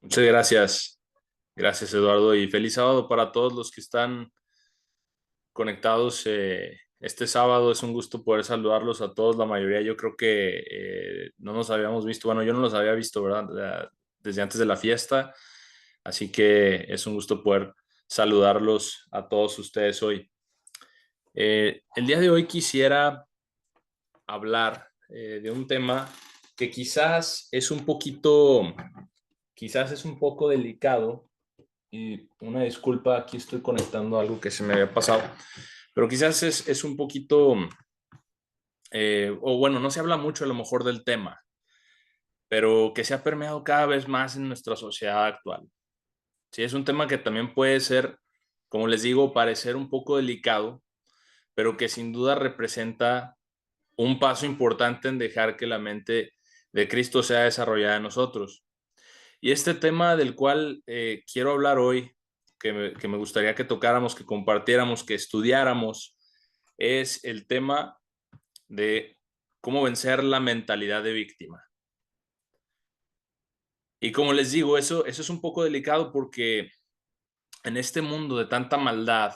Muchas gracias. Gracias, Eduardo, y feliz sábado para todos los que están conectados. Este sábado es un gusto poder saludarlos a todos. La mayoría yo creo que no nos habíamos visto. Bueno, yo no los había visto, ¿verdad? Desde antes de la fiesta. Así que es un gusto poder saludarlos a todos ustedes hoy. El día de hoy quisiera hablar de un tema que quizás es un poco delicado. Y una disculpa, aquí estoy conectando algo que se me había pasado, pero quizás es un poquito, o bueno, no se habla mucho a lo mejor del tema, pero que se ha permeado cada vez más en nuestra sociedad actual. Sí, es un tema que también puede ser, como les digo, parecer un poco delicado, pero que sin duda representa un paso importante en dejar que la mente de Cristo sea desarrollada en nosotros. Y este tema del cual quiero hablar hoy, que me gustaría que tocáramos, que compartiéramos, que estudiáramos, es el tema de cómo vencer la mentalidad de víctima. Y como les digo, eso es un poco delicado porque en este mundo de tanta maldad,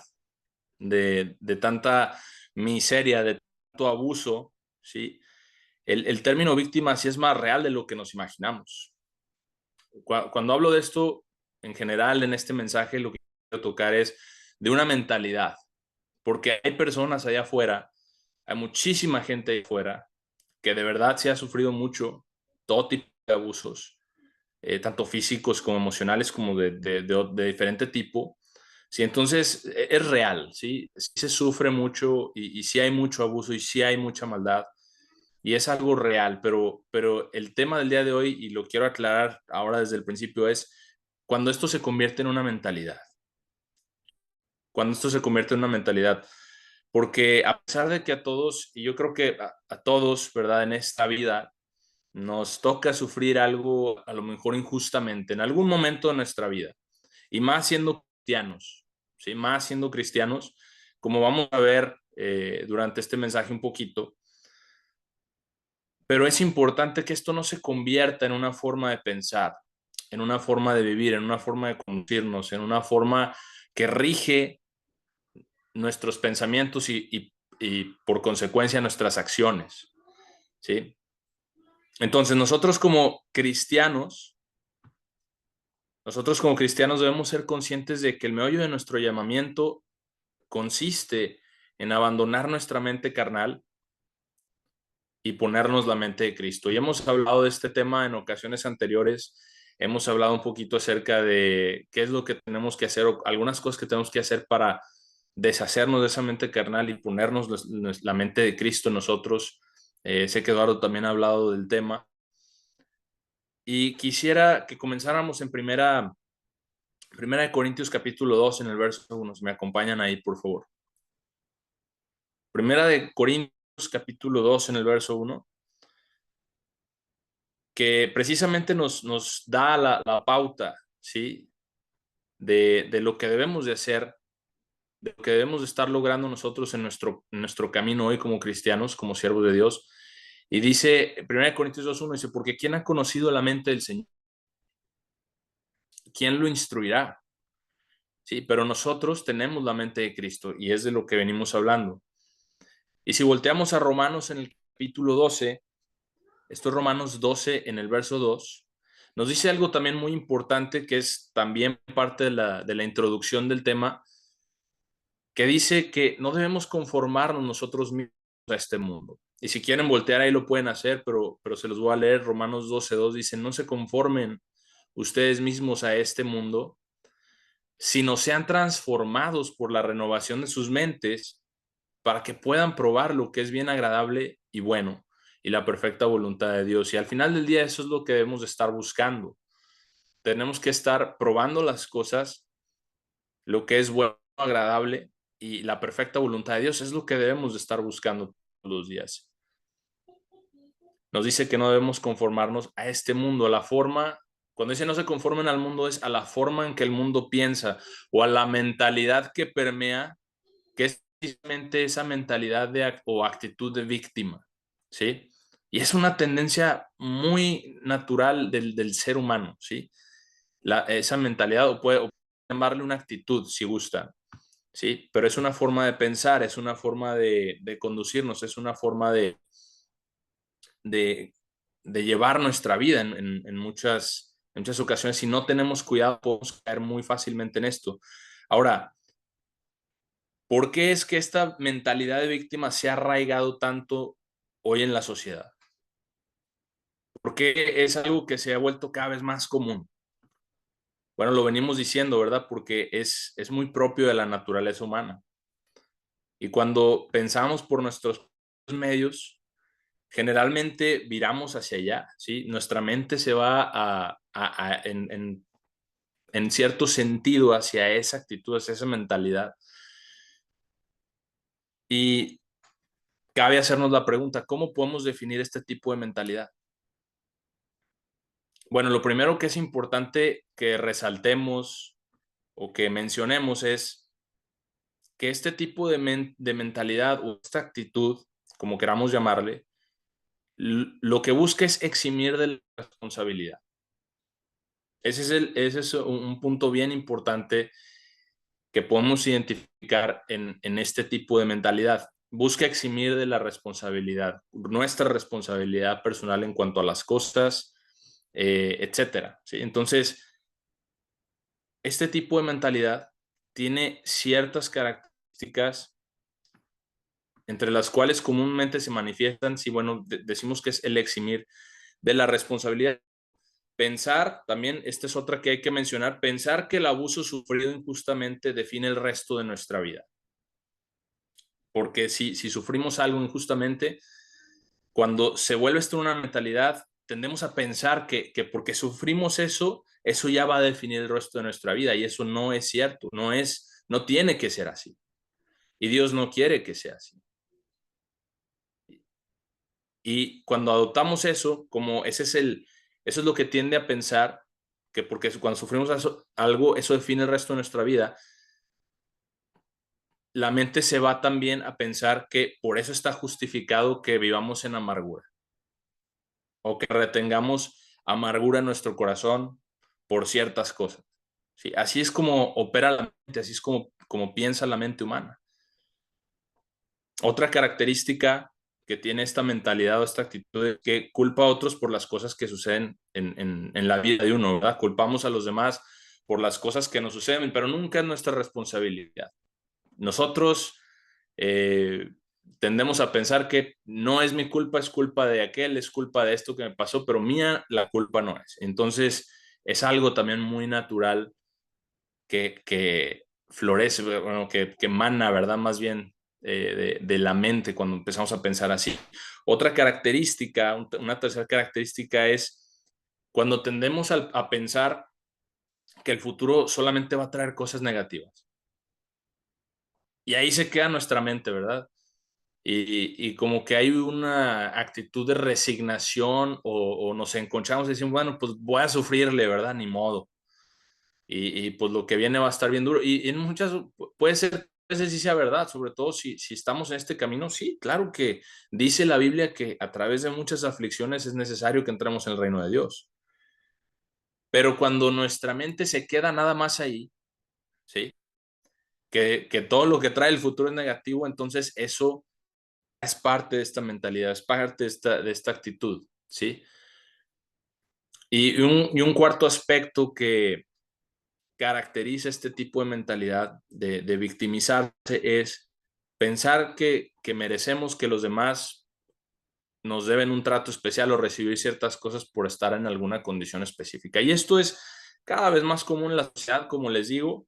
de tanta miseria, de tanto abuso, ¿sí? El término víctima sí es más real de lo que nos imaginamos. Cuando hablo de esto, en general, en este mensaje, lo que quiero tocar es de una mentalidad, porque hay personas allá afuera, hay muchísima gente allá afuera que de verdad se ha sufrido mucho, todo tipo de abusos, tanto físicos como emocionales, como de diferente tipo. Sí, entonces es real, ¿sí? Sí se sufre mucho y sí hay mucho abuso y sí hay mucha maldad y es algo real, pero el tema del día de hoy, y lo quiero aclarar ahora desde el principio, es cuando esto se convierte en una mentalidad, cuando esto se convierte en una mentalidad, porque a pesar de que a todos, y yo creo que a todos, ¿verdad? En esta vida nos toca sufrir algo a lo mejor injustamente en algún momento de nuestra vida, y más siendo cristianos, ¿sí? Más siendo cristianos, como vamos a ver durante este mensaje un poquito. Pero es importante que esto no se convierta en una forma de pensar, en una forma de vivir, en una forma de conducirnos, en una forma que rige nuestros pensamientos y por consecuencia nuestras acciones, ¿sí? Entonces nosotros como cristianos debemos ser conscientes de que el meollo de nuestro llamamiento consiste en abandonar nuestra mente carnal y ponernos la mente de Cristo. Y hemos hablado de este tema en ocasiones anteriores, hemos hablado un poquito acerca de qué es lo que tenemos que hacer o algunas cosas que tenemos que hacer para deshacernos de esa mente carnal y ponernos la mente de Cristo en nosotros. Sé que Eduardo también ha hablado del tema y quisiera que comenzáramos en primera de Corintios capítulo 2 en el verso 1. Si me acompañan ahí, por favor. Primera de Corintios capítulo 2 en el verso 1, que precisamente nos da la pauta, ¿sí? De lo que debemos de hacer, de lo que debemos de estar logrando nosotros en nuestro camino hoy como cristianos, como siervos de Dios. Y dice, 1 Corintios 2:1, dice, porque ¿quién ha conocido la mente del Señor? ¿Quién lo instruirá? Sí, pero nosotros tenemos la mente de Cristo y es de lo que venimos hablando. Y si volteamos a Romanos en el capítulo 12, esto es Romanos 12 en el verso 2, nos dice algo también muy importante que es también parte de la introducción del tema, que dice que no debemos conformarnos nosotros mismos a este mundo. Y si quieren voltear ahí lo pueden hacer, pero se los voy a leer. Romanos 12:2 dice, no se conformen ustedes mismos a este mundo, sino sean transformados por la renovación de sus mentes para que puedan probar lo que es bien agradable y bueno y la perfecta voluntad de Dios. Y al final del día eso es lo que debemos de estar buscando. Tenemos que estar probando las cosas, lo que es bueno, agradable y la perfecta voluntad de Dios es lo que debemos de estar buscando todos los días. Nos dice que no debemos conformarnos a este mundo, a la forma, cuando dice no se conformen al mundo es a la forma en que el mundo piensa o a la mentalidad que permea, que es precisamente esa mentalidad o actitud de víctima, ¿sí? Y es una tendencia muy natural del ser humano, ¿sí? esa mentalidad, o puede llamarle una actitud si gusta, ¿sí? Pero es una forma de pensar, es una forma de conducirnos, es una forma de, de llevar nuestra vida en muchas ocasiones. Si no tenemos cuidado, podemos caer muy fácilmente en esto. Ahora, ¿por qué es que esta mentalidad de víctima se ha arraigado tanto hoy en la sociedad? ¿Por qué es algo que se ha vuelto cada vez más común? Bueno, lo venimos diciendo, ¿verdad? Porque es muy propio de la naturaleza humana. Y cuando pensamos por nuestros medios, generalmente viramos hacia allá, ¿sí? Nuestra mente se va en cierto sentido hacia esa actitud, hacia esa mentalidad. Y cabe hacernos la pregunta, ¿cómo podemos definir este tipo de mentalidad? Bueno, lo primero que es importante que resaltemos o que mencionemos es que este tipo de mentalidad o esta actitud, como queramos llamarle, lo que busca es eximir de la responsabilidad. Ese es un punto bien importante que podemos identificar en este tipo de mentalidad. Busca eximir de la responsabilidad, nuestra responsabilidad personal en cuanto a las cosas, etcétera. ¿Sí? Entonces, este tipo de mentalidad tiene ciertas características entre las cuales comúnmente se manifiestan, si bueno, decimos que es el eximir de la responsabilidad. Pensar, también, esta es otra que hay que mencionar, pensar que el abuso sufrido injustamente define el resto de nuestra vida. Porque si sufrimos algo injustamente, cuando se vuelve esto una mentalidad, tendemos a pensar que porque sufrimos eso, eso ya va a definir el resto de nuestra vida, y eso no es cierto, no tiene que ser así. Y Dios no quiere que sea así. Y cuando adoptamos eso, como eso es lo que tiende a pensar, que porque cuando sufrimos algo, eso define el resto de nuestra vida, la mente se va también a pensar que por eso está justificado que vivamos en amargura o que retengamos amargura en nuestro corazón por ciertas cosas. ¿Sí? Así es como opera la mente, así es como piensa la mente humana. Otra característica que tiene esta mentalidad o esta actitud es que culpa a otros por las cosas que suceden en la vida de uno, ¿verdad? Culpamos a los demás por las cosas que nos suceden, pero nunca es nuestra responsabilidad. Nosotros eh, tendemos a pensar que no es mi culpa, es culpa de aquel, es culpa de esto que me pasó, pero mía la culpa no es. Entonces, es algo también muy natural que florece, bueno, que emana, ¿verdad? Más bien de la mente cuando empezamos a pensar así. Otra característica, una tercera característica es cuando tendemos a pensar que el futuro solamente va a traer cosas negativas. Y ahí se queda nuestra mente, ¿verdad? Y como que hay una actitud de resignación o nos encontramos y decimos, bueno, pues voy a sufrirle, ¿verdad? Ni modo. Y pues lo que viene va a estar bien duro. Y en muchas, puede ser, a veces sí sea verdad, sobre todo si estamos en este camino, sí, claro que dice la Biblia que a través de muchas aflicciones es necesario que entremos en el reino de Dios. Pero cuando nuestra mente se queda nada más ahí, ¿sí? Que todo lo que trae el futuro es negativo, entonces eso es parte de esta mentalidad, es parte de esta actitud, ¿sí? Y un cuarto aspecto que caracteriza este tipo de mentalidad de victimizarse es pensar que merecemos que los demás nos deben un trato especial o recibir ciertas cosas por estar en alguna condición específica. Y esto es cada vez más común en la sociedad, como les digo,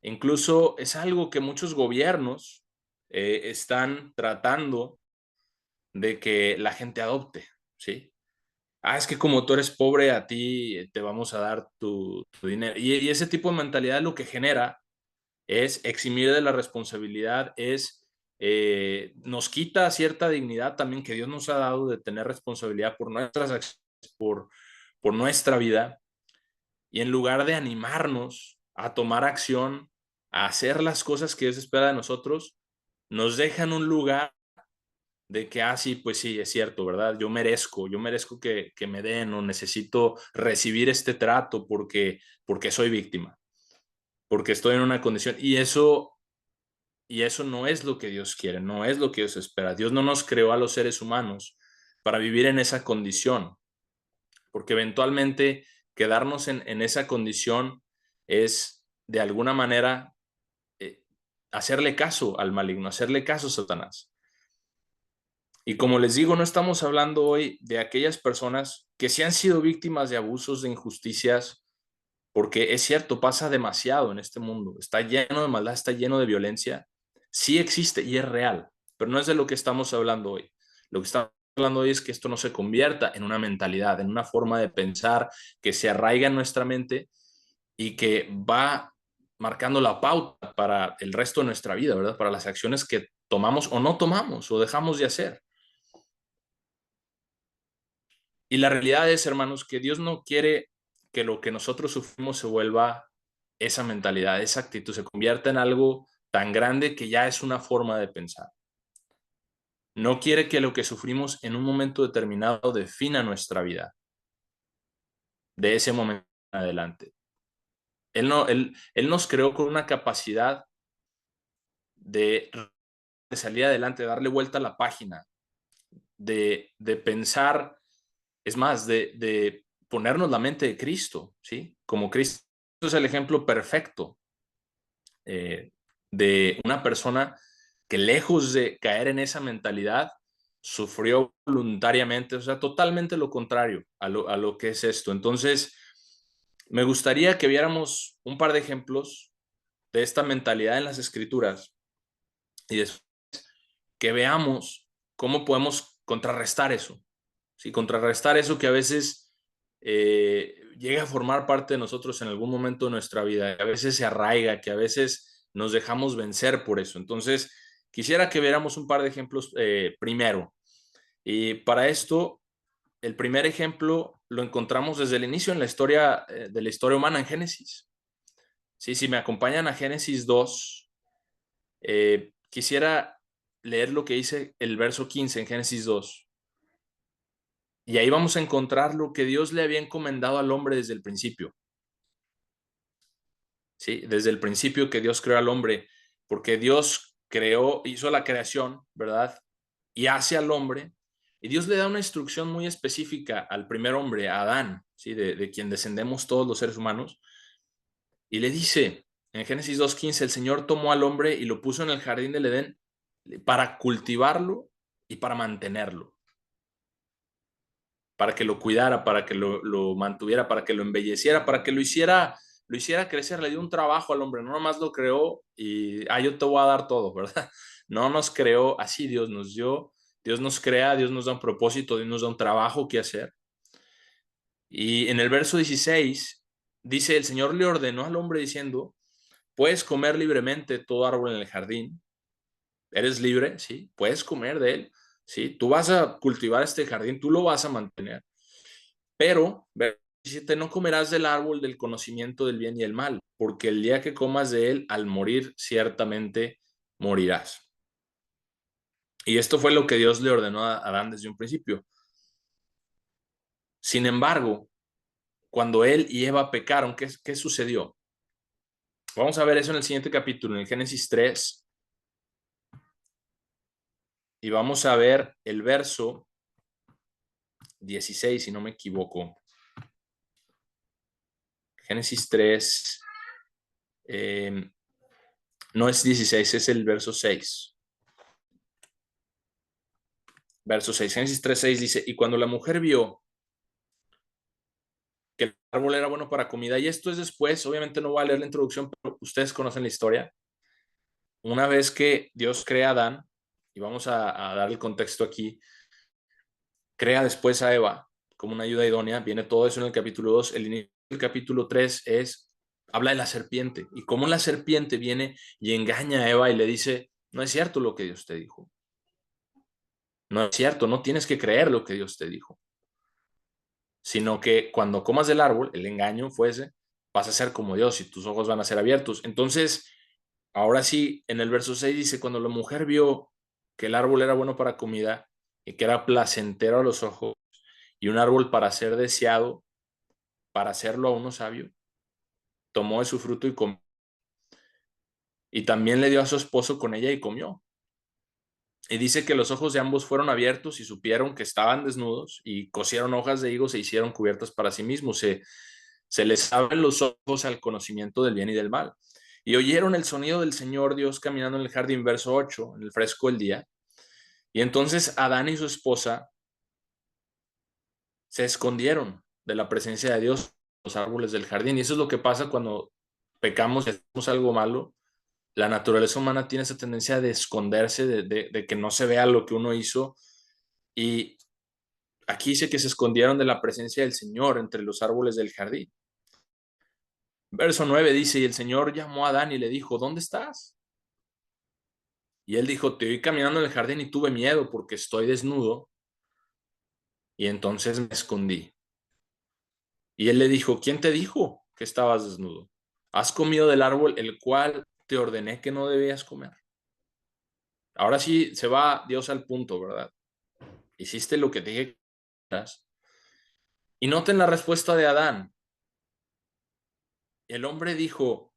incluso es algo que muchos gobiernos están tratando de que la gente adopte, ¿sí? Es que como tú eres pobre, a ti te vamos a dar tu dinero. Y ese tipo de mentalidad lo que genera es eximir de la responsabilidad, nos quita cierta dignidad también que Dios nos ha dado de tener responsabilidad por nuestras acciones, por nuestra vida, y en lugar de animarnos a tomar acción, a hacer las cosas que Dios espera de nosotros, nos deja en un lugar de que, sí, pues sí, es cierto, ¿verdad? Yo merezco que me den o necesito recibir este trato porque soy víctima, porque estoy en una condición. Y eso no es lo que Dios quiere, no es lo que Dios espera. Dios no nos creó a los seres humanos para vivir en esa condición, porque eventualmente quedarnos en esa condición es de alguna manera eh, hacerle caso al maligno, hacerle caso a Satanás. Y como les digo, no estamos hablando hoy de aquellas personas que sí han sido víctimas de abusos, de injusticias, porque es cierto, pasa demasiado en este mundo, está lleno de maldad, está lleno de violencia, sí existe y es real, pero no es de lo que estamos hablando hoy. Lo que estamos hablando hoy es que esto no se convierta en una mentalidad, en una forma de pensar que se arraiga en nuestra mente y que va marcando la pauta para el resto de nuestra vida, ¿verdad? Para las acciones que tomamos o no tomamos o dejamos de hacer. Y la realidad es, hermanos, que Dios no quiere que lo que nosotros sufrimos se vuelva esa mentalidad, esa actitud, se convierta en algo tan grande que ya es una forma de pensar. No quiere que lo que sufrimos en un momento determinado defina nuestra vida, de ese momento en adelante. Él nos creó con una capacidad de, de salir adelante, de darle vuelta a la página, de pensar, es más, de ponernos la mente de Cristo, ¿sí? Como Cristo es el ejemplo perfecto de una persona que lejos de caer en esa mentalidad, sufrió voluntariamente, o sea, totalmente lo contrario a lo que es esto. Entonces, me gustaría que viéramos un par de ejemplos de esta mentalidad en las escrituras y después que veamos cómo podemos contrarrestar eso, ¿sí? Contrarrestar eso que a veces llega a formar parte de nosotros en algún momento de nuestra vida, que a veces se arraiga, que a veces nos dejamos vencer por eso. Entonces, quisiera que viéramos un par de ejemplos primero. Y para esto, el primer ejemplo lo encontramos desde el inicio en la historia de la historia humana en Génesis. Sí, si me acompañan a Génesis 2, quisiera leer lo que dice el verso 15 en Génesis 2. Y ahí vamos a encontrar lo que Dios le había encomendado al hombre desde el principio. ¿Sí? Desde el principio que Dios creó al hombre, porque Dios creó, hizo la creación, ¿verdad? Y hace al hombre, y Dios le da una instrucción muy específica al primer hombre, a Adán, ¿sí? De quien descendemos todos los seres humanos, y le dice en Génesis 2:15, el Señor tomó al hombre y lo puso en el jardín del Edén para cultivarlo y para mantenerlo, para que lo cuidara, para que lo mantuviera, para que lo embelleciera, para que lo hiciera crecer, le dio un trabajo al hombre, no nomás lo creó y, yo te voy a dar todo, ¿verdad? No nos creó así, Dios nos crea, Dios nos da un propósito, Dios nos da un trabajo que hacer. Y en el verso 16 dice, el Señor le ordenó al hombre diciendo, puedes comer libremente todo árbol en el jardín, eres libre, ¿sí? Puedes comer de él, ¿sí? Tú vas a cultivar este jardín, tú lo vas a mantener. Pero, verso 17, no comerás del árbol del conocimiento del bien y el mal, porque el día que comas de él, al morir, ciertamente morirás. Y esto fue lo que Dios le ordenó a Adán desde un principio. Sin embargo, cuando él y Eva pecaron, ¿qué sucedió? Vamos a ver eso en el siguiente capítulo, en el Génesis 3, y vamos a ver el verso 16, si no me equivoco. Génesis 3, no es 16, es el verso 6. Verso 6, Génesis 3:6 dice, y cuando la mujer vio que el árbol era bueno para comida, y esto es después, obviamente no voy a leer la introducción, pero ustedes conocen la historia. Una vez que Dios crea a Adán, y vamos a dar el contexto aquí, crea después a Eva como una ayuda idónea, viene todo eso en el capítulo 2, el inicio del capítulo 3 habla de la serpiente, y cómo la serpiente viene y engaña a Eva y le dice, no es cierto lo que Dios te dijo. No es cierto, no tienes que creer lo que Dios te dijo. Sino que cuando comas del árbol, el engaño fuese, vas a ser como Dios y tus ojos van a ser abiertos. Entonces, ahora sí, en el verso 6 dice, cuando la mujer vio que el árbol era bueno para comida y que era placentero a los ojos y un árbol para ser deseado, para hacerlo a uno sabio, tomó de su fruto y comió. Y también le dio a su esposo con ella y comió. Y dice que los ojos de ambos fueron abiertos y supieron que estaban desnudos y cosieron hojas de higo, se hicieron cubiertas para sí mismos. Se les abren los ojos al conocimiento del bien y del mal. Y oyeron el sonido del Señor Dios caminando en el jardín, verso 8, en el fresco del día. Y entonces Adán y su esposa se escondieron de la presencia de Dios en los árboles del jardín. Y eso es lo que pasa cuando pecamos y hacemos algo malo. La naturaleza humana tiene esa tendencia de esconderse, de que no se vea lo que uno hizo. Y aquí dice que se escondieron de la presencia del Señor entre los árboles del jardín. Verso 9 dice, y el Señor llamó a Adán y le dijo, ¿dónde estás? Y él dijo, te vi caminando en el jardín y tuve miedo porque estoy desnudo. Y entonces me escondí. Y él le dijo, ¿quién te dijo que estabas desnudo? ¿Has comido del árbol el cual te ordené que no debías comer? Ahora sí se va Dios al punto, ¿verdad? Hiciste lo que te dije que hagas. Y noten la respuesta de Adán. El hombre dijo,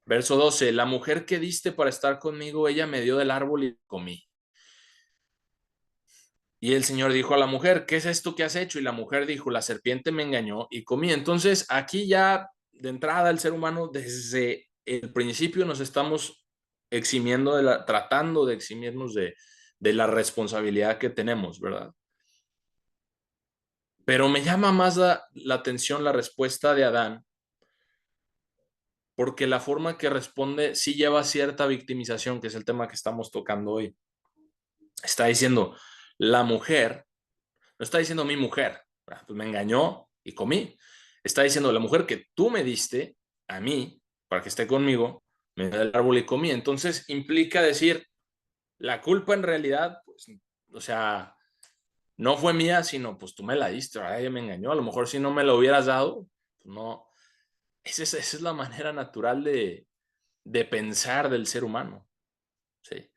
verso 12, la mujer que diste para estar conmigo, ella me dio del árbol y comí. Y el Señor dijo a la mujer, ¿qué es esto que has hecho? Y la mujer dijo, la serpiente me engañó y comí. Entonces, aquí ya de entrada el ser humano desde el principio nos estamos eximiendo tratando de eximirnos de la responsabilidad que tenemos, ¿verdad? Pero me llama más la atención la respuesta de Adán, porque la forma que responde sí lleva cierta victimización, que es el tema que estamos tocando hoy. Está diciendo, la mujer, no está diciendo mi mujer, pues me engañó y comí. Está diciendo, la mujer que tú me diste a mí, para que esté conmigo, me dio el árbol y comí. Entonces implica decir, la culpa en realidad, pues, o sea, no fue mía, sino pues tú me la diste, ¿verdad? Ella me engañó. A lo mejor si no me lo hubieras dado, pues no. Esa es la manera natural de pensar del ser humano. Sí.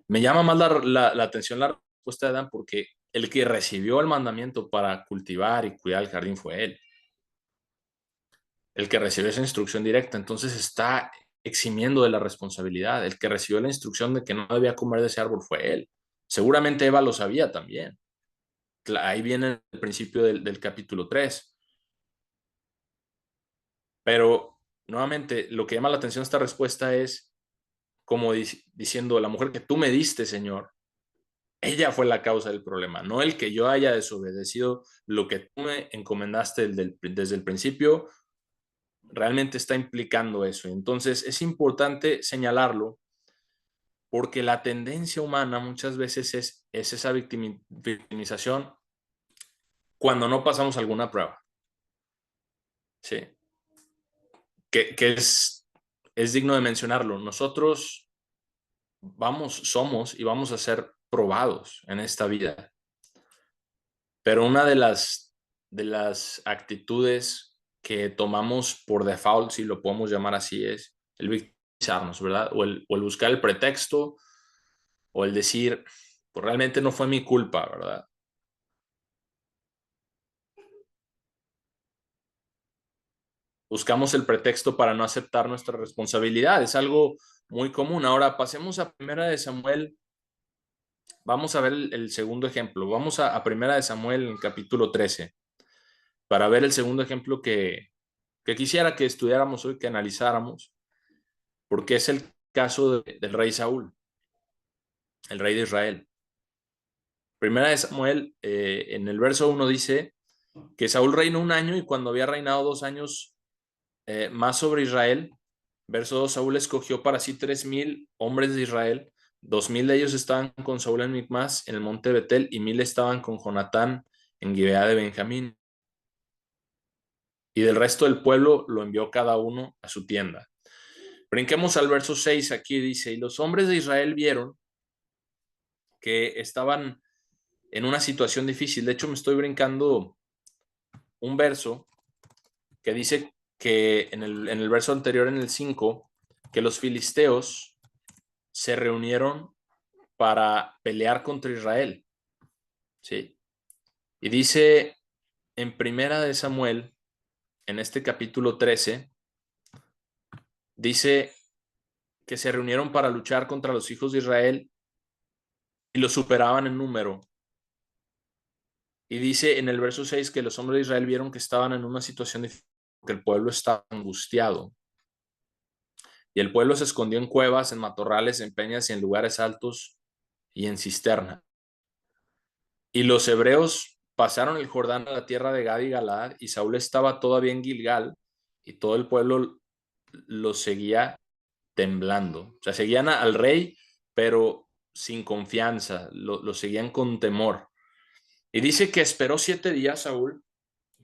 Me llama más la atención la respuesta de Adán porque el que recibió el mandamiento para cultivar y cuidar el jardín fue él. El que recibió esa instrucción directa, entonces está eximiendo de la responsabilidad. El que recibió la instrucción de que no debía comer de ese árbol fue él. Seguramente Eva lo sabía también. Ahí viene el principio del capítulo 3. Pero nuevamente, lo que llama la atención de esta respuesta es como diciendo, la mujer que tú me diste, Señor, ella fue la causa del problema, no el que yo haya desobedecido lo que tú me encomendaste desde el principio, realmente está implicando eso. Entonces es importante señalarlo porque la tendencia humana muchas veces es esa victimización cuando no pasamos alguna prueba. Sí, que es digno de mencionarlo. Nosotros somos y vamos a ser probados en esta vida. Pero una de las actitudes que tomamos por default, si lo podemos llamar así, es el victimizarnos, ¿verdad? O el buscar el pretexto o el decir, pues realmente no fue mi culpa, ¿verdad? Buscamos el pretexto para no aceptar nuestra responsabilidad. Es algo muy común. Ahora pasemos a Primera de Samuel. Vamos a ver el segundo ejemplo. Vamos a Primera de Samuel en el capítulo 13 para ver el segundo ejemplo que quisiera que estudiáramos hoy, que analizáramos, porque es el caso del rey Saúl, el rey de Israel. Primera de Samuel, en el verso 1 dice que Saúl reinó un año y cuando había reinado 2 años más sobre Israel, verso 2, Saúl escogió para sí 3,000 hombres de Israel, 2,000 de ellos estaban con Saúl en Micmas, en el monte Betel, y 1,000 estaban con Jonatán en Gibeá de Benjamín. Y del resto del pueblo lo envió cada uno a su tienda. Brinquemos al verso 6, aquí dice, y los hombres de Israel vieron que estaban en una situación difícil. De hecho, me estoy brincando un verso que dice que en el verso anterior, en el 5, que los filisteos se reunieron para pelear contra Israel, ¿sí? Y dice en Primera de Samuel, en este capítulo 13, dice que se reunieron para luchar contra los hijos de Israel y los superaban en número. Y dice en el verso 6 que los hombres de Israel vieron que estaban en una situación difícil, que el pueblo estaba angustiado. Y el pueblo se escondió en cuevas, en matorrales, en peñas y en lugares altos y en cisterna. Y los hebreos pasaron el Jordán a la tierra de Gad y Galaad, y Saúl estaba todavía en Gilgal, y todo el pueblo lo seguía temblando. O sea, seguían al rey, pero sin confianza, lo seguían con temor. Y dice que esperó 7 días Saúl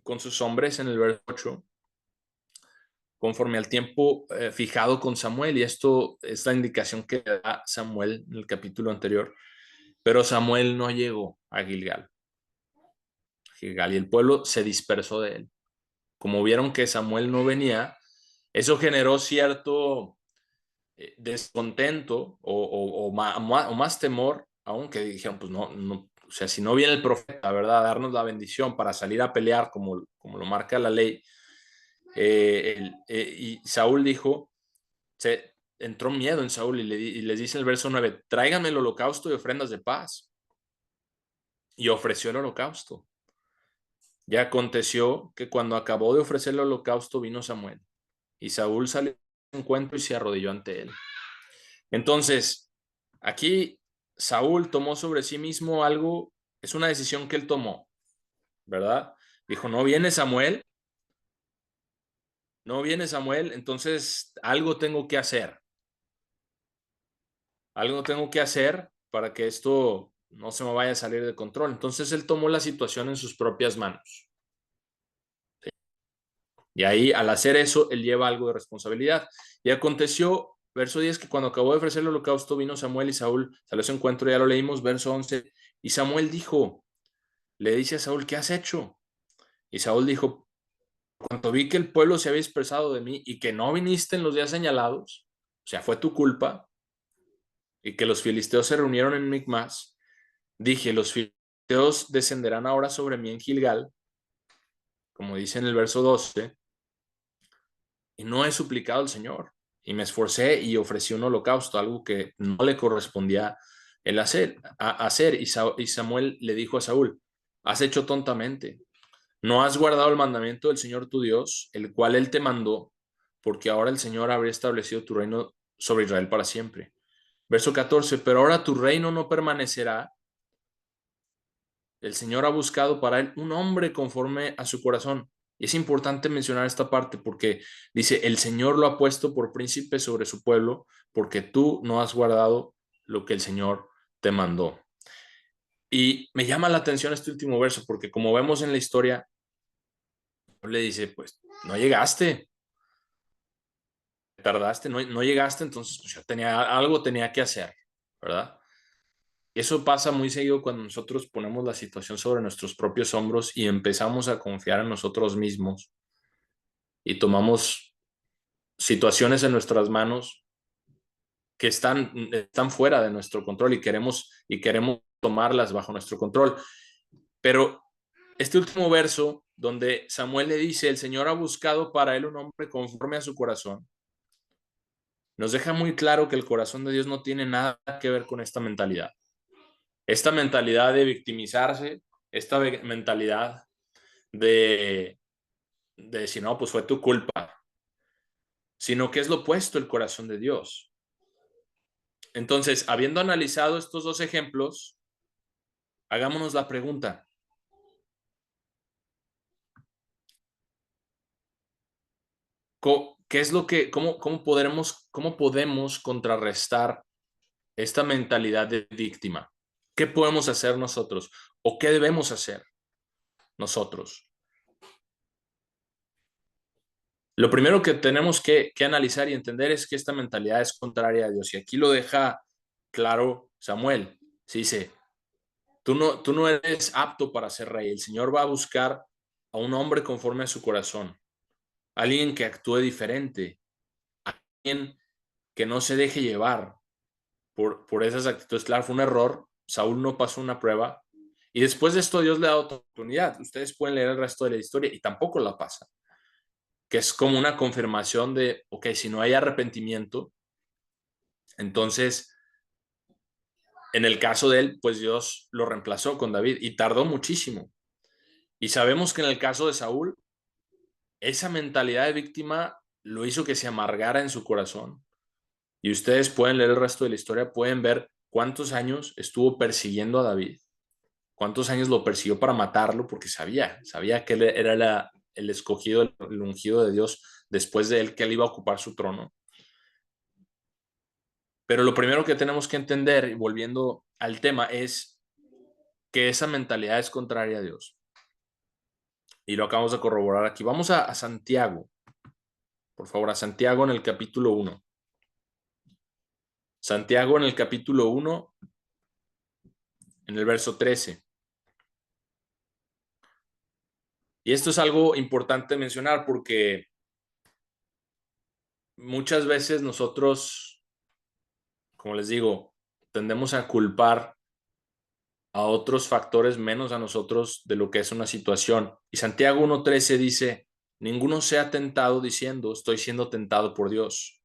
con sus hombres en el verso 8, conforme al tiempo fijado con Samuel, y esto es la indicación que da Samuel en el capítulo anterior. Pero Samuel no llegó a Gilgal. Y el pueblo se dispersó de él. Como vieron que Samuel no venía, eso generó cierto descontento o más temor, aunque dijeron, pues no, o sea, si no viene el profeta, ¿verdad? A darnos la bendición para salir a pelear como lo marca la ley. Y Saúl dijo, entró miedo en Saúl y les dice el verso 9, tráiganme el holocausto y ofrendas de paz. Y ofreció el holocausto. Y aconteció que cuando acabó de ofrecer el holocausto vino Samuel, y Saúl salió a encuentro y se arrodilló ante él. Entonces, aquí Saúl tomó sobre sí mismo algo, es una decisión que él tomó, ¿verdad? Dijo, no viene Samuel, entonces algo tengo que hacer para que esto no se me vaya a salir de control. Entonces él tomó la situación en sus propias manos. Y ahí, al hacer eso, él lleva algo de responsabilidad. Y aconteció, verso 10, que cuando acabó de ofrecer el holocausto, vino Samuel y Saúl salió a su encuentro, ya lo leímos, verso 11. Y Samuel dijo, le dice a Saúl, ¿qué has hecho? Y Saúl dijo, cuando vi que el pueblo se había dispersado de mí y que no viniste en los días señalados, o sea, fue tu culpa, y que los filisteos se reunieron en Micmas, dije, los filisteos descenderán ahora sobre mí en Gilgal, como dice en el verso 12, y no he suplicado al Señor. Y me esforcé y ofrecí un holocausto, algo que no le correspondía el hacer. Y Samuel le dijo a Saúl, has hecho tontamente. No has guardado el mandamiento del Señor tu Dios, el cual él te mandó, porque ahora el Señor habría establecido tu reino sobre Israel para siempre. Verso 14, pero ahora tu reino no permanecerá. El Señor ha buscado para él un hombre conforme a su corazón. Y es importante mencionar esta parte porque dice, el Señor lo ha puesto por príncipe sobre su pueblo porque tú no has guardado lo que el Señor te mandó. Y me llama la atención este último verso porque como vemos en la historia, le dice, pues no llegaste, tardaste, no llegaste, entonces pues, yo algo tenía que hacer, ¿verdad? Y eso pasa muy seguido cuando nosotros ponemos la situación sobre nuestros propios hombros y empezamos a confiar en nosotros mismos y tomamos situaciones en nuestras manos que están fuera de nuestro control y queremos tomarlas bajo nuestro control. Pero este último verso donde Samuel le dice, el Señor ha buscado para él un hombre conforme a su corazón, nos deja muy claro que el corazón de Dios no tiene nada que ver con esta mentalidad. Esta mentalidad de victimizarse, esta mentalidad de decir, no, pues fue tu culpa, sino que es lo opuesto el corazón de Dios. Entonces, habiendo analizado estos dos ejemplos, hagámonos la pregunta, ¿qué es lo que, cómo podemos contrarrestar esta mentalidad de víctima? ¿Qué podemos hacer nosotros? ¿O qué debemos hacer nosotros? Lo primero que tenemos que analizar y entender es que esta mentalidad es contraria a Dios. Y aquí lo deja claro Samuel. Se dice, tú no eres apto para ser rey. El Señor va a buscar a un hombre conforme a su corazón. Alguien que actúe diferente. Alguien que no se deje llevar por esas actitudes. Claro, fue un error. Saúl no pasó una prueba. Y después de esto Dios le da otra oportunidad. Ustedes pueden leer el resto de la historia y tampoco la pasa. Que es como una confirmación de, ok, si no hay arrepentimiento, entonces, en el caso de él, pues Dios lo reemplazó con David y tardó muchísimo. Y sabemos que en el caso de Saúl, esa mentalidad de víctima lo hizo que se amargara en su corazón. Y ustedes pueden leer el resto de la historia, pueden ver cuántos años estuvo persiguiendo a David, cuántos años lo persiguió para matarlo, porque sabía que él era el escogido, el ungido de Dios después de él, que él iba a ocupar su trono. Pero lo primero que tenemos que entender, y volviendo al tema, es que esa mentalidad es contraria a Dios. Y lo acabamos de corroborar aquí. Vamos a Santiago, por favor, a Santiago en el capítulo 1. Santiago en el capítulo 1, en el verso 13. Y esto es algo importante mencionar porque muchas veces nosotros, como les digo, tendemos a culpar a otros factores menos a nosotros de lo que es una situación. Y Santiago 1:13 dice, ninguno sea tentado diciendo, estoy siendo tentado por Dios.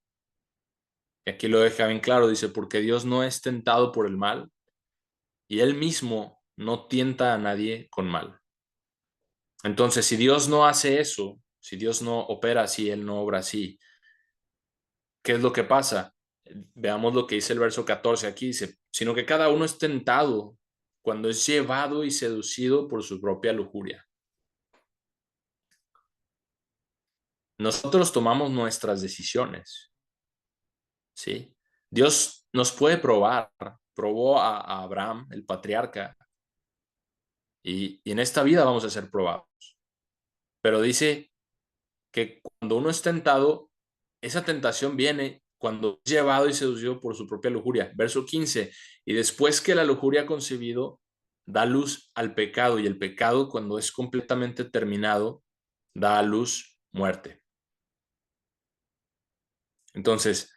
Y aquí lo deja bien claro, dice, porque Dios no es tentado por el mal y él mismo no tienta a nadie con mal. Entonces, si Dios no hace eso, si Dios no opera así, él no obra así, ¿qué es lo que pasa? Veamos lo que dice el verso 14 aquí, dice, sino que cada uno es tentado cuando es llevado y seducido por su propia lujuria. Nosotros tomamos nuestras decisiones, ¿sí? Dios nos puede probar, probó a Abraham, el patriarca, y en esta vida vamos a ser probados. Pero dice que cuando uno es tentado, esa tentación viene cuando es llevado y seducido por su propia lujuria. Verso 15, y después que la lujuria ha concebido, da luz al pecado, y el pecado, cuando es completamente terminado, da a luz muerte. Entonces,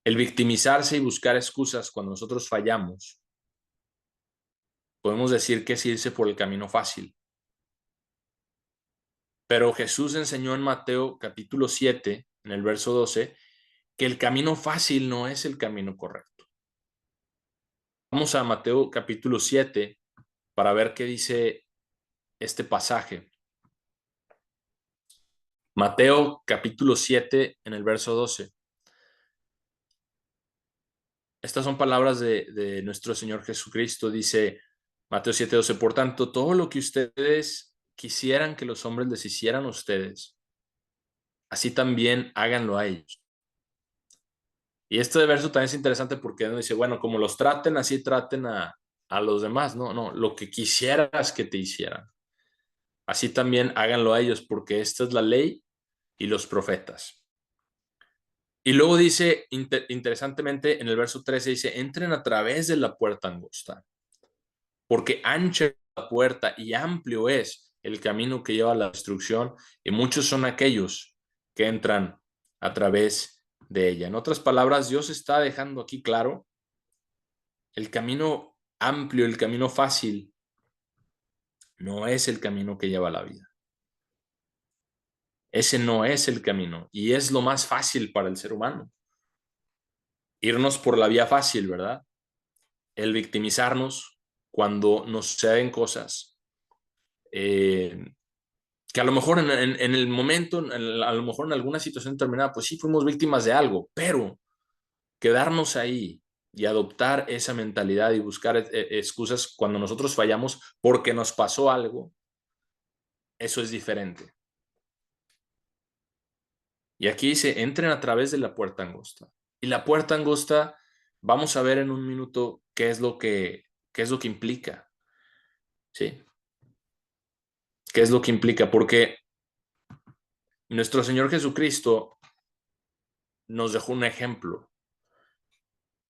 el victimizarse y buscar excusas cuando nosotros fallamos, podemos decir que es irse por el camino fácil. Pero Jesús enseñó en Mateo capítulo 7, en el verso 12, que el camino fácil no es el camino correcto. Vamos a Mateo capítulo 7 para ver qué dice este pasaje. Mateo capítulo 7 en el verso 12. Estas son palabras de nuestro Señor Jesucristo. Dice Mateo 7:12, por tanto, todo lo que ustedes quisieran que los hombres les hicieran a ustedes, así también háganlo a ellos. Y este verso también es interesante porque uno dice, bueno, como los traten, así traten a los demás. No, no, lo que quisieras que te hicieran, así también háganlo a ellos, porque esta es la ley y los profetas. Y luego dice, interesantemente, en el verso 13 dice, entren a través de la puerta angosta, porque ancha es la puerta y amplio es el camino que lleva a la destrucción, y muchos son aquellos que entran a través de ella. En otras palabras, Dios está dejando aquí claro, el camino amplio, el camino fácil, no es el camino que lleva a la vida. Ese no es el camino y es lo más fácil para el ser humano. Irnos por la vía fácil, ¿verdad? El victimizarnos cuando nos suceden cosas que a lo mejor en el momento, a lo mejor en alguna situación determinada, pues sí fuimos víctimas de algo, pero quedarnos ahí y adoptar esa mentalidad y buscar excusas cuando nosotros fallamos porque nos pasó algo, eso es diferente. Y aquí dice, entren a través de la puerta angosta. Y la puerta angosta, vamos a ver en un minuto qué es lo que implica, ¿sí? ¿Qué es lo que implica? Porque nuestro Señor Jesucristo nos dejó un ejemplo.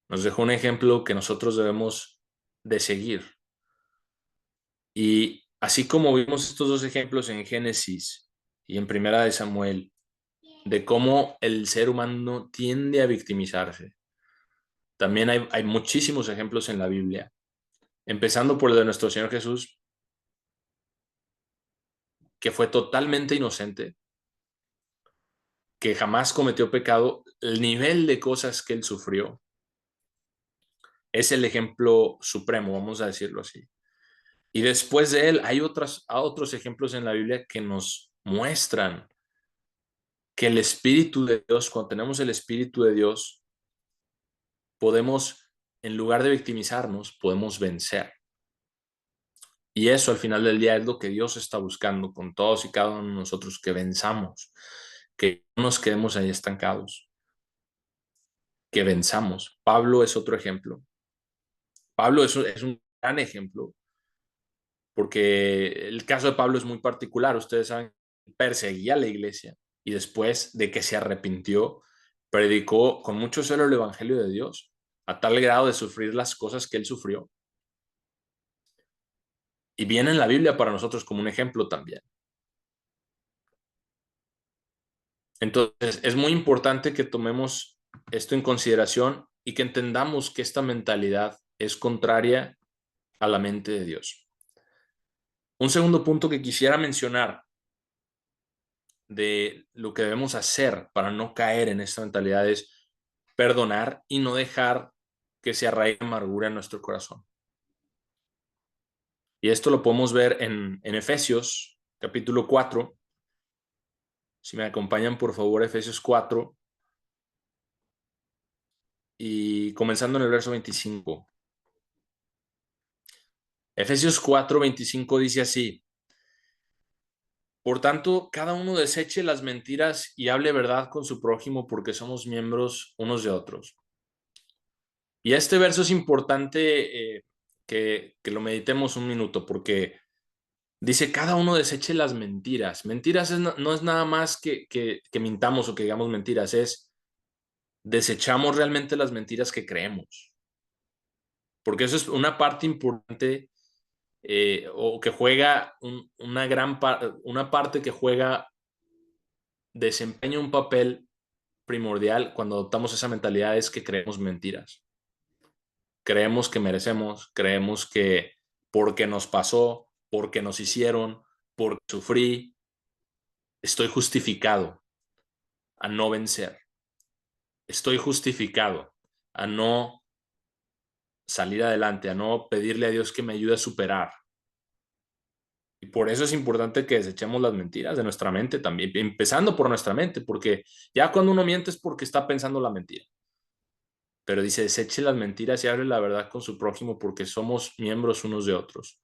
Nos dejó un ejemplo que nosotros debemos de seguir. Y así como vimos estos dos ejemplos en Génesis y en Primera de Samuel, de cómo el ser humano tiende a victimizarse, También hay muchísimos ejemplos en la Biblia, empezando por el de nuestro Señor Jesús, que fue totalmente inocente, que jamás cometió pecado. El nivel de cosas que él sufrió es el ejemplo supremo, vamos a decirlo así. Y después de él hay otros ejemplos en la Biblia que nos muestran que el Espíritu de Dios, cuando tenemos el Espíritu de Dios, podemos, en lugar de victimizarnos, podemos vencer. Y eso al final del día es lo que Dios está buscando con todos y cada uno de nosotros, que venzamos, que no nos quedemos ahí estancados, que venzamos. Pablo es otro ejemplo. Pablo es un gran ejemplo, porque el caso de Pablo es muy particular. Ustedes saben, perseguía a la iglesia y después de que se arrepintió, predicó con mucho celo el evangelio de Dios, a tal grado de sufrir las cosas que él sufrió. Y viene en la Biblia para nosotros como un ejemplo también. Entonces, es muy importante que tomemos esto en consideración y que entendamos que esta mentalidad es contraria a la mente de Dios. Un segundo punto que quisiera mencionar de lo que debemos hacer para no caer en esta mentalidad es perdonar y no dejar que se arraigue amargura en nuestro corazón. Y esto lo podemos ver en Efesios, capítulo 4. Si me acompañan, por favor, Efesios 4, y comenzando en el verso 25. Efesios 4:25 dice así: por tanto, cada uno deseche las mentiras y hable verdad con su prójimo, porque somos miembros unos de otros. Y este verso es importante que lo meditemos un minuto, porque dice: cada uno deseche las mentiras. Mentiras no es nada más que mintamos o que digamos mentiras, es desechamos realmente las mentiras que creemos, porque eso es una parte importante, o que juega una parte que juega, desempeña un papel primordial cuando adoptamos esa mentalidad, es que creemos mentiras. Creemos que merecemos, creemos que porque nos pasó, porque nos hicieron, porque sufrí, estoy justificado a no vencer. Estoy justificado a no salir adelante, a no pedirle a Dios que me ayude a superar. Y por eso es importante que desechemos las mentiras de nuestra mente también, empezando por nuestra mente, porque ya cuando uno miente es porque está pensando la mentira. Pero dice: deseche las mentiras y hable la verdad con su prójimo, porque somos miembros unos de otros.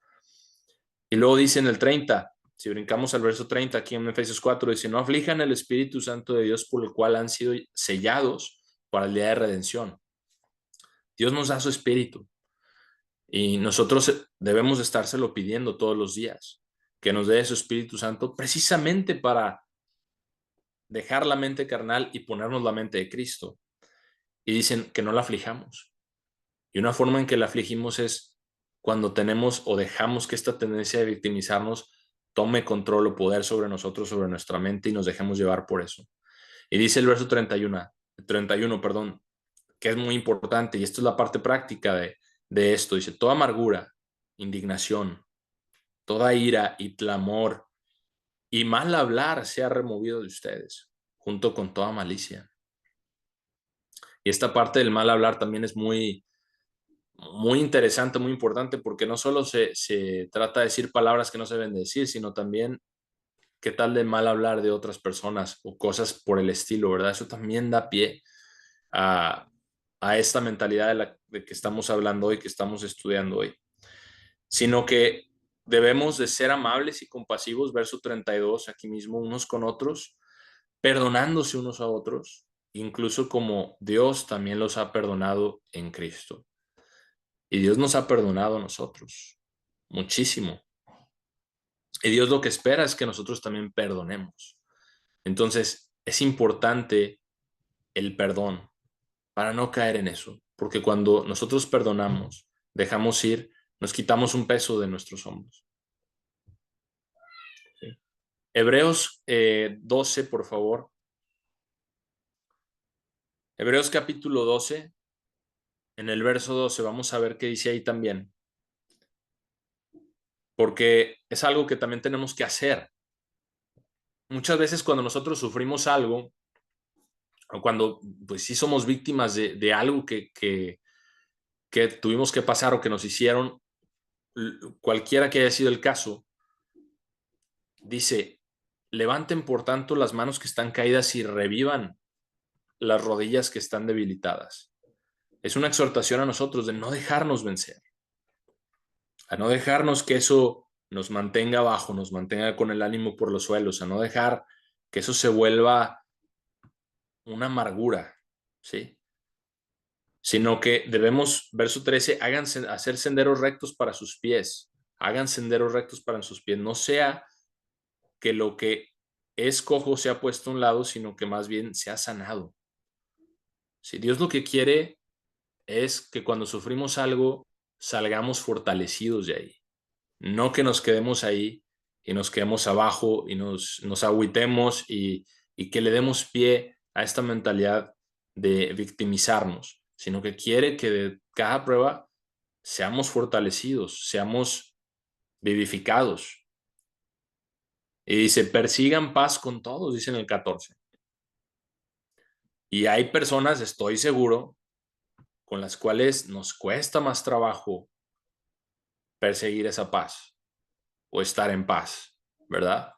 Y luego dice en el 30, si brincamos al verso 30 aquí en Efesios 4, dice: no aflijan el Espíritu Santo de Dios, por el cual han sido sellados para el día de redención. Dios nos da su Espíritu y nosotros debemos estárselo pidiendo todos los días, que nos dé su Espíritu Santo, precisamente para dejar la mente carnal y ponernos la mente de Cristo. Y dicen que no la aflijamos. Y una forma en que la afligimos es cuando tenemos o dejamos que esta tendencia de victimizarnos tome control o poder sobre nosotros, sobre nuestra mente, y nos dejemos llevar por eso. Y dice el verso 31, perdón, que es muy importante, y esto es la parte práctica de esto. Dice: toda amargura, indignación, toda ira y clamor y mal hablar sea removido de ustedes, junto con toda malicia. Y esta parte del mal hablar también es muy interesante, muy importante, porque no solo se trata de decir palabras que no se deben decir, sino también qué tal de mal hablar de otras personas o cosas por el estilo, ¿verdad? Eso también da pie a, a esta mentalidad de que estamos hablando hoy, que estamos estudiando hoy. Sino que debemos de ser amables y compasivos, verso 32, aquí mismo, unos con otros, perdonándose unos a otros, incluso como Dios también los ha perdonado en Cristo. Y Dios nos ha perdonado a nosotros muchísimo. Y Dios lo que espera es que nosotros también perdonemos. Entonces, es importante el perdón para no caer en eso, porque cuando nosotros perdonamos, dejamos ir, nos quitamos un peso de nuestros hombros. ¿Sí? Hebreos 12, por favor. Hebreos capítulo 12. en el verso 12 vamos a ver qué dice ahí también, porque es algo que también tenemos que hacer. Muchas veces cuando nosotros sufrimos algo, o cuando pues sí somos víctimas de algo que tuvimos que pasar o que nos hicieron, cualquiera que haya sido el caso, dice, levanten por tanto las manos que están caídas y revivan las rodillas que están debilitadas. Es una exhortación a nosotros de no dejarnos vencer, a no dejarnos que eso nos mantenga abajo, nos mantenga con el ánimo por los suelos, a no dejar que eso se vuelva una amargura, ¿sí? Sino que debemos, verso 13, hagan hacer senderos rectos para sus pies, hagan senderos rectos para sus pies, no sea que lo que es cojo sea puesto a un lado, sino que más bien sea sanado. Si Dios lo que quiere es que cuando sufrimos algo salgamos fortalecidos de ahí, no que nos quedemos ahí y nos quedemos abajo y nos agüitemos y que le demos pie a esta mentalidad de victimizarnos, sino que quiere que de cada prueba seamos fortalecidos, seamos vivificados. Y dice, persigan paz con todos, dice en el 14. Y hay personas, estoy seguro, con las cuales nos cuesta más trabajo perseguir esa paz o estar en paz, ¿verdad?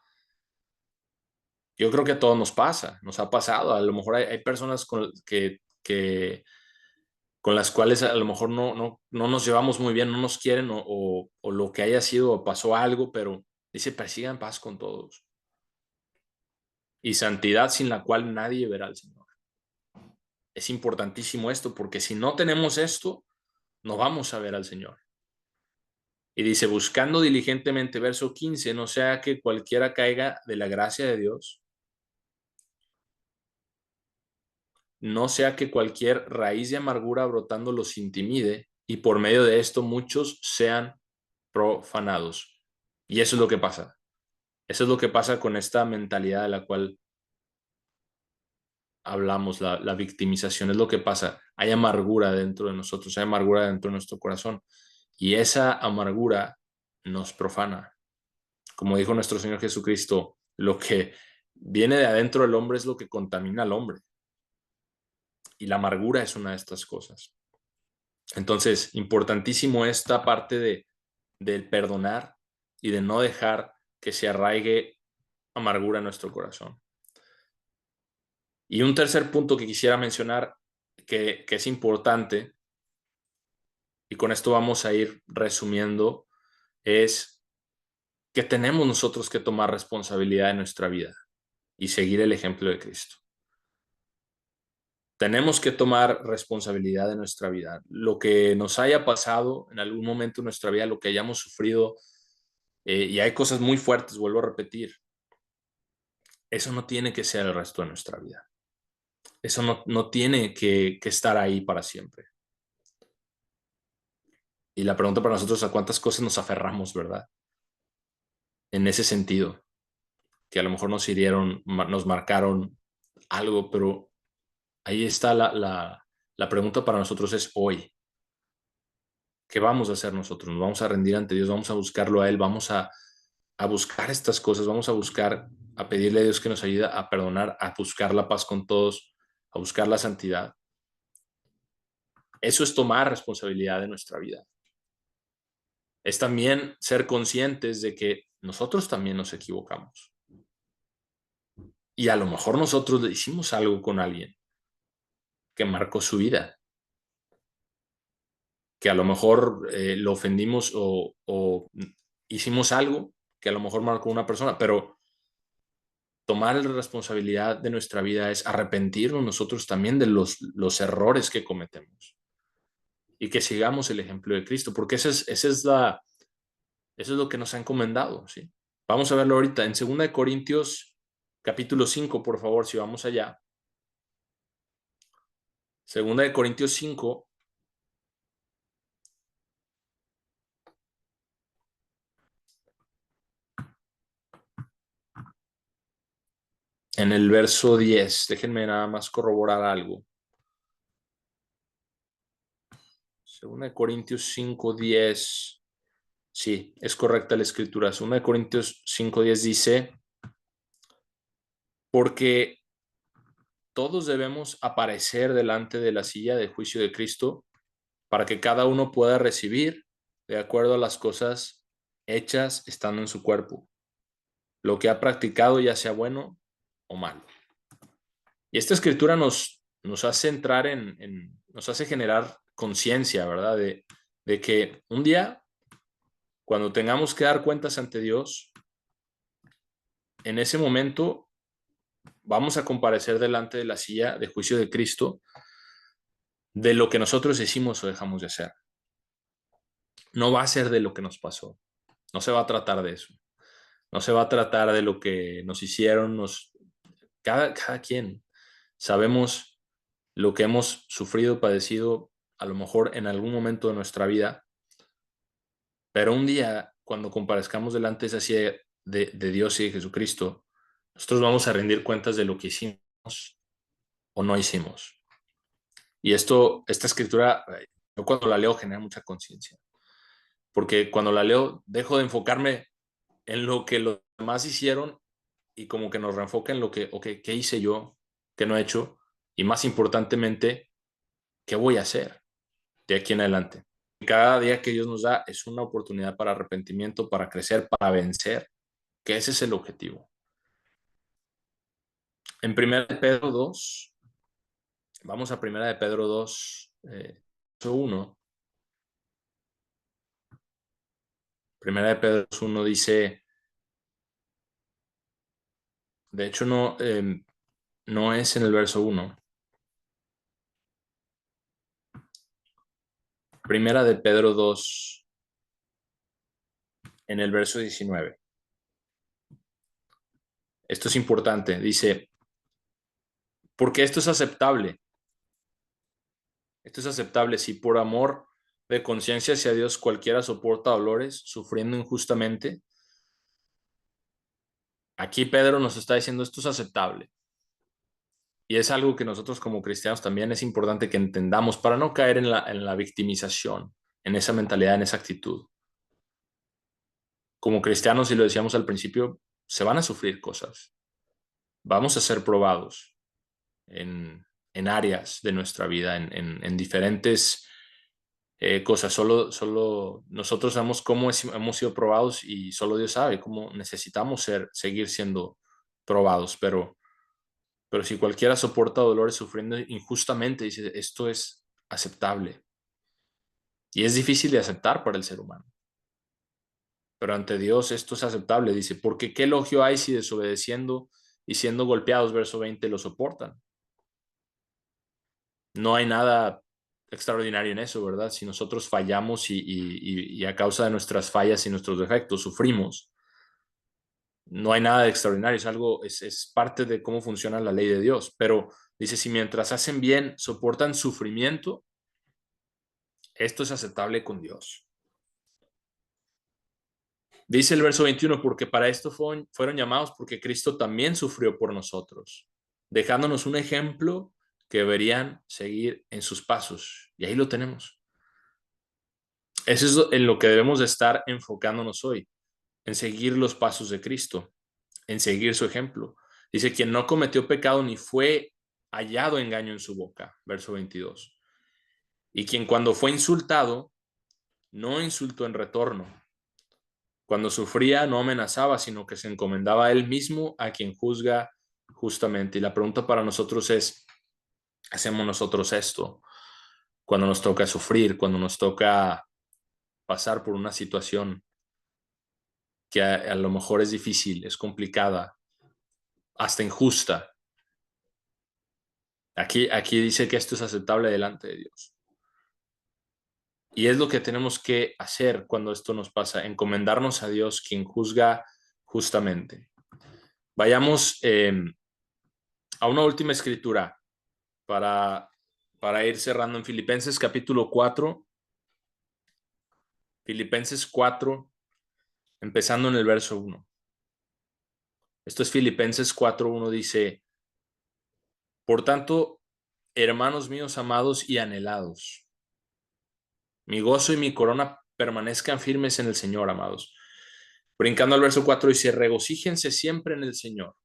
Yo creo que a todos nos pasa, nos ha pasado. A lo mejor hay personas con las cuales a lo mejor no nos llevamos muy bien, no nos quieren o lo que haya sido o pasó algo, pero dice, persigan paz con todos. Y santidad sin la cual nadie verá al Señor. Es importantísimo esto, porque si no tenemos esto, no vamos a ver al Señor. Y dice, buscando diligentemente, verso 15, no sea que cualquiera caiga de la gracia de Dios, no sea que cualquier raíz de amargura brotando los intimide y por medio de esto muchos sean profanados. Y eso es lo que pasa. Eso es lo que pasa con esta mentalidad de la cual hablamos, la victimización. Es lo que pasa. Hay amargura dentro de nosotros, hay amargura dentro de nuestro corazón. Y esa amargura nos profana. Como dijo nuestro Señor Jesucristo, lo que viene de adentro del hombre es lo que contamina al hombre. Y la amargura es una de estas cosas. Entonces, importantísimo esta parte del perdonar y de no dejar que se arraigue amargura en nuestro corazón. Y un tercer punto que quisiera mencionar que es importante, y con esto vamos a ir resumiendo, es que tenemos nosotros que tomar responsabilidad de nuestra vida y seguir el ejemplo de Cristo. Tenemos que tomar responsabilidad de nuestra vida. Lo que nos haya pasado en algún momento de nuestra vida, lo que hayamos sufrido, y hay cosas muy fuertes, vuelvo a repetir, eso no tiene que ser el resto de nuestra vida. Eso no tiene que estar ahí para siempre. Y la pregunta para nosotros es a cuántas cosas nos aferramos, ¿verdad? En ese sentido, que a lo mejor nos hirieron, nos marcaron algo, pero ahí está la pregunta para nosotros es hoy. ¿Qué vamos a hacer nosotros? Nos vamos a rendir ante Dios, vamos a buscarlo a Él, vamos a buscar estas cosas, vamos a buscar, a pedirle a Dios que nos ayude a perdonar, a buscar la paz con todos, a buscar la santidad. Eso es tomar responsabilidad de nuestra vida. Es también ser conscientes de que nosotros también nos equivocamos. Y a lo mejor nosotros le hicimos algo con alguien que marcó su vida, que a lo mejor lo ofendimos o hicimos algo que a lo mejor marcó una persona, pero tomar la responsabilidad de nuestra vida es arrepentirnos nosotros también de los errores que cometemos y que sigamos el ejemplo de Cristo, porque eso es lo que nos ha encomendado, ¿sí? Vamos a verlo ahorita en 2 Corintios capítulo 5, por favor, si vamos allá. 2 Corintios 5, en el verso 10, déjenme nada más corroborar algo. 2 Corintios 5:10. Sí, es correcta la escritura. 2 Corintios 5:10 dice, porque todos debemos aparecer delante de la silla de juicio de Cristo para que cada uno pueda recibir de acuerdo a las cosas hechas estando en su cuerpo, lo que ha practicado, ya sea bueno o malo. Y esta escritura nos hace entrar nos hace generar conciencia, ¿verdad? De que un día, cuando tengamos que dar cuentas ante Dios, en ese momento vamos a comparecer delante de la silla de juicio de Cristo de lo que nosotros hicimos o dejamos de hacer. No va a ser de lo que nos pasó. No se va a tratar de eso. No se va a tratar de lo que nos hicieron. Cada quien sabemos lo que hemos sufrido, padecido, a lo mejor en algún momento de nuestra vida. Pero un día, cuando comparezcamos delante de esa silla de Dios y de Jesucristo, nosotros vamos a rendir cuentas de lo que hicimos o no hicimos. Y esta escritura, yo cuando la leo genera mucha conciencia. Porque cuando la leo, dejo de enfocarme en lo que los demás hicieron y como que nos reenfoca en lo que, ok, ¿qué hice yo? ¿Qué no he hecho? Y más importantemente, ¿qué voy a hacer de aquí en adelante? Cada día que Dios nos da es una oportunidad para arrepentimiento, para crecer, para vencer, que ese es el objetivo. En 1 de Pedro 2, vamos a 1 de Pedro 2, 1. 1 de Pedro 1 dice, de hecho no es en el verso 1. 1 de Pedro 2, en el verso 19. Esto es importante. Dice, porque esto es aceptable. Esto es aceptable si por amor de conciencia hacia Dios cualquiera soporta dolores, sufriendo injustamente. Aquí Pedro nos está diciendo esto es aceptable. Y es algo que nosotros como cristianos también es importante que entendamos para no caer en la victimización, en esa mentalidad, en esa actitud. Como cristianos, y lo decíamos al principio, se van a sufrir cosas. Vamos a ser probados en áreas de nuestra vida, en diferentes cosas. Solo nosotros sabemos cómo hemos sido probados y solo Dios sabe cómo necesitamos seguir siendo probados. Pero si cualquiera soporta dolores sufriendo injustamente, dice, esto es aceptable. Y es difícil de aceptar para el ser humano. Pero ante Dios esto es aceptable. Dice, porque qué elogio hay si desobedeciendo y siendo golpeados, verso 20, lo soportan. No hay nada extraordinario en eso, ¿verdad? Si nosotros fallamos y a causa de nuestras fallas y nuestros defectos sufrimos, no hay nada de extraordinario, es parte de cómo funciona la ley de Dios. Pero dice, si mientras hacen bien soportan sufrimiento, esto es aceptable con Dios. Dice el verso 21, porque para esto fueron llamados, porque Cristo también sufrió por nosotros, dejándonos un ejemplo que deberían seguir en sus pasos. Y ahí lo tenemos. Eso es en lo que debemos de estar enfocándonos hoy, en seguir los pasos de Cristo, en seguir su ejemplo. Dice, quien no cometió pecado ni fue hallado engaño en su boca, verso 22. Y quien cuando fue insultado, no insultó en retorno. Cuando sufría, no amenazaba, sino que se encomendaba a él mismo, a quien juzga justamente. Y la pregunta para nosotros es, ¿hacemos nosotros esto? Cuando nos toca sufrir, cuando nos toca pasar por una situación que a lo mejor es difícil, es complicada, hasta injusta. Aquí dice que esto es aceptable delante de Dios. Y es lo que tenemos que hacer cuando esto nos pasa, encomendarnos a Dios, quien juzga justamente. Vayamos a una última escritura para, para ir cerrando en Filipenses capítulo 4. Filipenses 4, empezando en el verso 1. Esto es Filipenses 4:1, dice, por tanto, hermanos míos amados y anhelados, Mi gozo y mi corona permanezcan firmes en el Señor, amados. Brincando al verso 4 dice, regocíjense siempre en el Señor.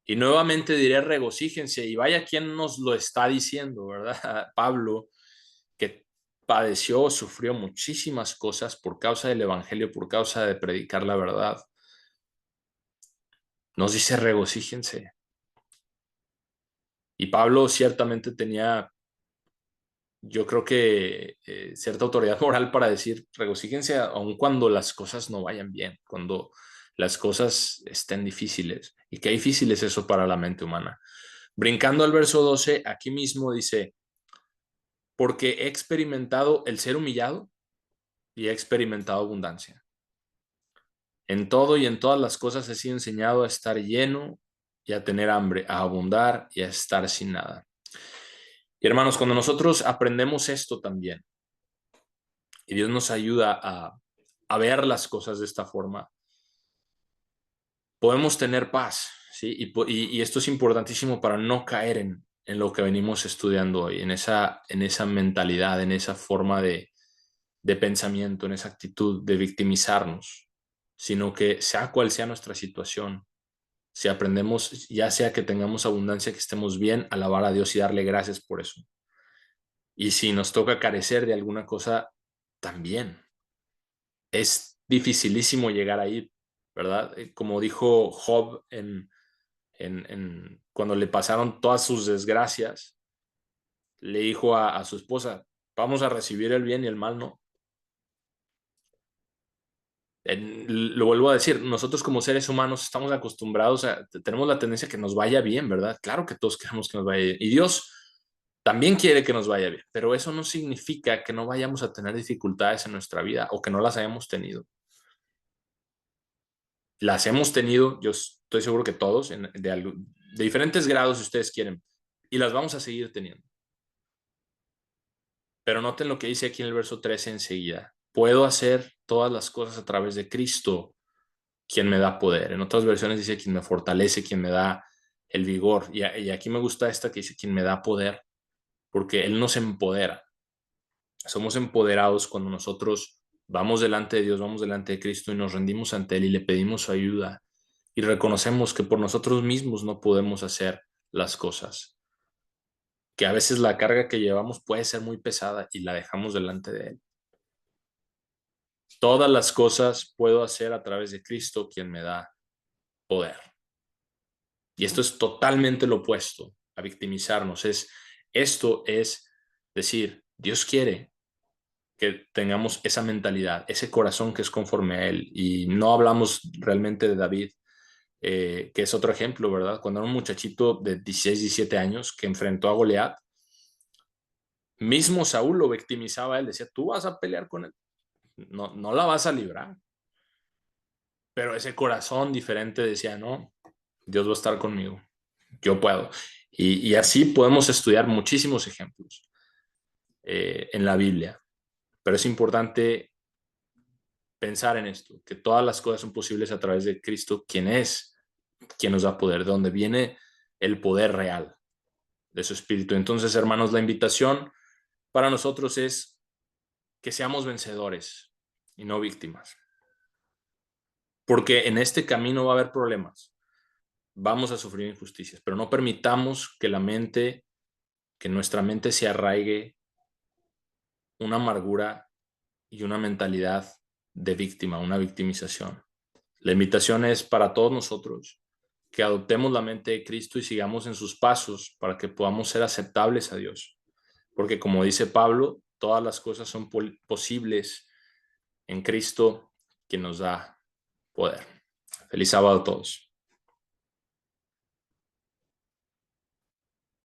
Y nuevamente diré, regocíjense. Y vaya quien nos lo está diciendo, ¿verdad? Pablo, que padeció, sufrió muchísimas cosas por causa del evangelio, por causa de predicar la verdad. Nos dice, regocíjense. Y Pablo ciertamente tenía, yo creo que cierta autoridad moral para decir, regocíjense aun cuando las cosas no vayan bien, cuando las cosas estén difíciles. Y qué difícil es eso para la mente humana. Brincando al verso 12, aquí mismo dice, porque he experimentado el ser humillado y he experimentado abundancia. En todo y en todas las cosas he sido enseñado a estar lleno y a tener hambre, a abundar y a estar sin nada. Y hermanos, cuando nosotros aprendemos esto también, y Dios nos ayuda a ver las cosas de esta forma, podemos tener paz, ¿sí? Y esto es importantísimo para no caer en lo que venimos estudiando hoy, en esa mentalidad, en esa forma de pensamiento, en esa actitud de victimizarnos, sino que sea cual sea nuestra situación, si aprendemos, ya sea que tengamos abundancia, que estemos bien, alabar a Dios y darle gracias por eso. Y si nos toca carecer de alguna cosa, también. Es dificilísimo llegar ahí, ¿verdad? Como dijo Job cuando le pasaron todas sus desgracias, le dijo a su esposa, vamos a recibir el bien y el mal, ¿no? Lo vuelvo a decir, nosotros como seres humanos estamos acostumbrados tenemos la tendencia a que nos vaya bien, ¿verdad? Claro que todos queremos que nos vaya bien. Y Dios también quiere que nos vaya bien, pero eso no significa que no vayamos a tener dificultades en nuestra vida o que no las hayamos tenido. Las hemos tenido, yo estoy seguro que todos, de diferentes grados si ustedes quieren, y las vamos a seguir teniendo. Pero noten lo que dice aquí en el verso 13 enseguida. Puedo hacer todas las cosas a través de Cristo, quien me da poder. En otras versiones dice quien me fortalece, quien me da el vigor. Y aquí me gusta esta que dice quien me da poder, porque Él nos empodera. Somos empoderados cuando nosotros vamos delante de Dios, vamos delante de Cristo y nos rendimos ante Él y le pedimos su ayuda y reconocemos que por nosotros mismos no podemos hacer las cosas, que a veces la carga que llevamos puede ser muy pesada y la dejamos delante de Él. Todas las cosas puedo hacer a través de Cristo, quien me da poder. Y esto es totalmente lo opuesto a victimizarnos. Esto es decir, Dios quiere que tengamos esa mentalidad, ese corazón que es conforme a Él. Y no hablamos realmente de David, que es otro ejemplo, ¿verdad? Cuando era un muchachito de 16, 17 años que enfrentó a Goliat, mismo Saúl lo victimizaba a él, decía, tú vas a pelear con él, no la vas a librar. Pero ese corazón diferente decía, no, Dios va a estar conmigo, yo puedo. Y así podemos estudiar muchísimos ejemplos en la Biblia. Pero es importante pensar en esto, que todas las cosas son posibles a través de Cristo, quien nos da poder, de donde viene el poder real de su Espíritu. Entonces, hermanos, la invitación para nosotros es que seamos vencedores y no víctimas. Porque en este camino va a haber problemas, vamos a sufrir injusticias, pero no permitamos que nuestra mente se arraigue una amargura y una mentalidad de víctima, una victimización. La invitación es para todos nosotros que adoptemos la mente de Cristo y sigamos en sus pasos para que podamos ser aceptables a Dios. Porque como dice Pablo, todas las cosas son posibles en Cristo, quien nos da poder. Feliz sábado a todos.